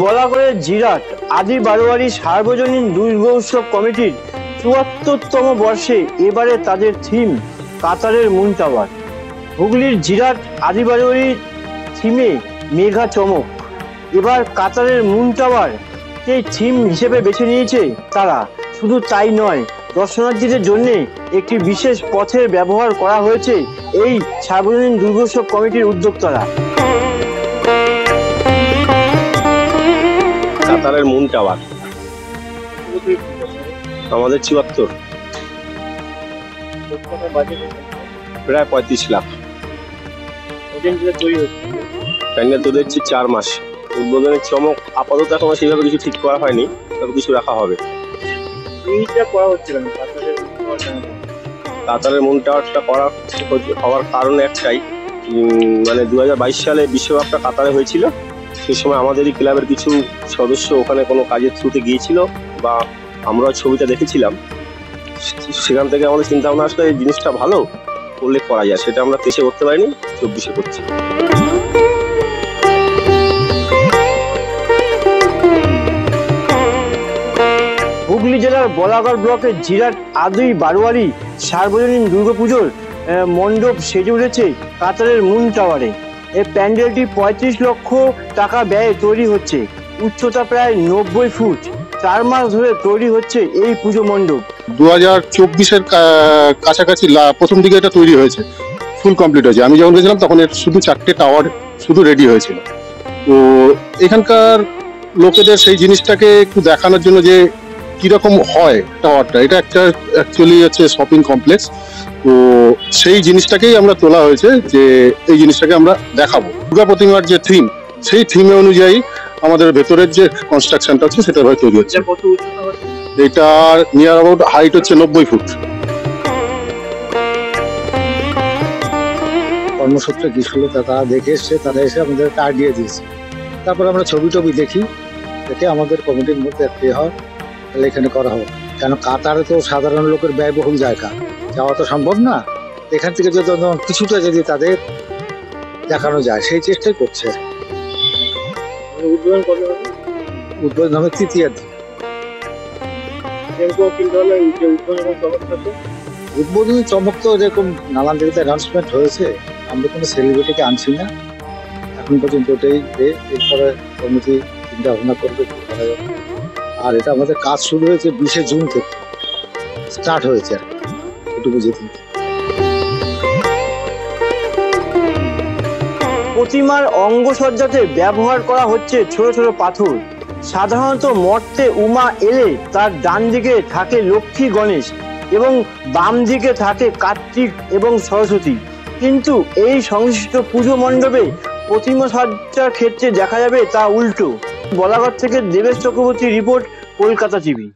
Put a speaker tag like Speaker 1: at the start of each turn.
Speaker 1: বলাগড়ের জিরাট আদি বারোয়ারি সার্বজনীন দুর্গোৎসব কমিটির ৭৪তম বর্ষে এবারে তাদের থিম কাতারের মুন টাওয়ার। হুগলির জিরাট আদি বারোয়ারির থিমে মেঘা চমক। এবার কাতারের মুন টাওয়ার এই থিম হিসেবে বেছে নিয়েছে তারা। শুধু তাই নয়, দর্শনার্থীদের জন্য একটি বিশেষ পথের ব্যবহার করা হয়েছে এই সার্বজনীন দুর্গোৎসব কমিটির উদ্যোক্তারা।
Speaker 2: কাতারের মুন টাওয়ার আমাদের ৭৪, প্রায় ৩৫ লাখ। প্যান্ডেল তৈরি হচ্ছে ৪ মাস। উদ্বোধনের চমক আপাতত এখন সেইভাবে কিছু ঠিক করা হয়নি, তবে কিছু রাখা হবে। কাতারের মুন টাওয়ারটা হওয়ার কারণ একটাই, মানে ২০২২ সালে বিশ্বকাপটা কাতারে হয়েছিল। সেই সময় আমাদেরই ক্লাবের কিছু সদস্য ওখানে কোনো কাজের থ্রুতে গিয়েছিল, বা আমরা ছবিটা দেখেছিলাম। সেখান থেকে আমাদের চিন্তা ভাবনা আসলে এই জিনিসটা ভালো করলে করা যায়। সেটা আমরা ২৩-এ করতে পারিনি, ২৪-এ করছি।
Speaker 1: হুগলি জেলার বলাগড় ব্লকের জিরাট আদি বারোয়ারি সার্বজনীন দুর্গাপুজোর মণ্ডপ সেজে উঠেছে কাতারের মুন টাওয়ারে। এই প্যান্ডেলটি ৩৫ লক্ষ টাকা ব্যয়ে তৈরি হচ্ছে। উচ্চতা প্রায় ৯০ ফুট। ৪ মাস ধরে তৈরি হচ্ছে এই পুজো মণ্ডপ।
Speaker 3: ২০২৪-এর কাছাকাছি প্রথম দিকে এটা তৈরি হয়েছে, ফুল কমপ্লিট হয়েছে। আমি যখন গেছিলাম তখন এর শুধু 4টে টাওয়ার শুধু রেডি হয়েছিল। তো এখানকার লোকেদের সেই জিনিসটাকে একটু দেখানোর জন্য যে কিরকম হয় টাওয়ারটা, এটা একটা অ্যাকচুয়ালি হচ্ছে শপিং কমপ্লেক্স। তো সেই জিনিসটাকেই আমরা তোলা হয়েছে যে এই জিনিসটাকে আমরা দেখাবো। দুর্গা প্রতিমার যে থিম, সেই থিমে অনুযায়ী আমাদের ভেতরের যে কনস্ট্রাকশনটা হচ্ছে সেটা ভাবে তৈরি হচ্ছে। এটা নিয়ার অ্যাবাউট হাইট হচ্ছে ৯০ ফুট।
Speaker 4: কর্মসূত্রে কি ছিল তারা দেখে এসছে, তারা এসে আমাদের কার্ড দিয়ে দিয়েছে। তারপর আমরা ছবি টবি দেখে আমাদের কমিটির মধ্যে একটি হয়, তাহলে এখানে করা হবে। কেন কাতারে তো সাধারণ লোকের ব্যয়বহুল জায়গা, যাওয়া তো সম্ভব না। এখান থেকে যদি কিছুটা যদি তাদের দেখানো যায়, সেই চেষ্টাই করছে। উদ্বোধন হবে তৃতীয়ার দিন। উদ্বোধনী চমক তো এরকম নানান জায়গাতে অ্যানাউন্সমেন্ট হয়েছে, আমরা কোনো সেলিব্রিটিকে আনছি না এখন পর্যন্ত। ওটাই এরপরে কমিটি চিন্তা ভাবনা করবে কি করা যাবে। আর এটা আমাদের কাজ শুরু হয়েছে ২০শে জুন থেকে স্টার্ট হয়েছে, আর একটু বুঝিয়ে দিন।
Speaker 1: প্রতিমার অঙ্গসজ্জাতে ব্যবহার করা হচ্ছে ছোট ছোট পাথর। সাধারণত মর্তে উমা এলে তার ডান দিকে থাকে লক্ষ্মী গণেশ এবং বাম দিকে থাকে কার্তিক এবং সরস্বতী। কিন্তু এই সংশ্লিষ্ট পুজো মণ্ডপে প্রতিমা সজ্জার ক্ষেত্রে দেখা যাবে তা উল্টো। বলাগড় থেকে দেবেশ চক্রবর্তী রিপোর্ট, কলকাতা টিভি।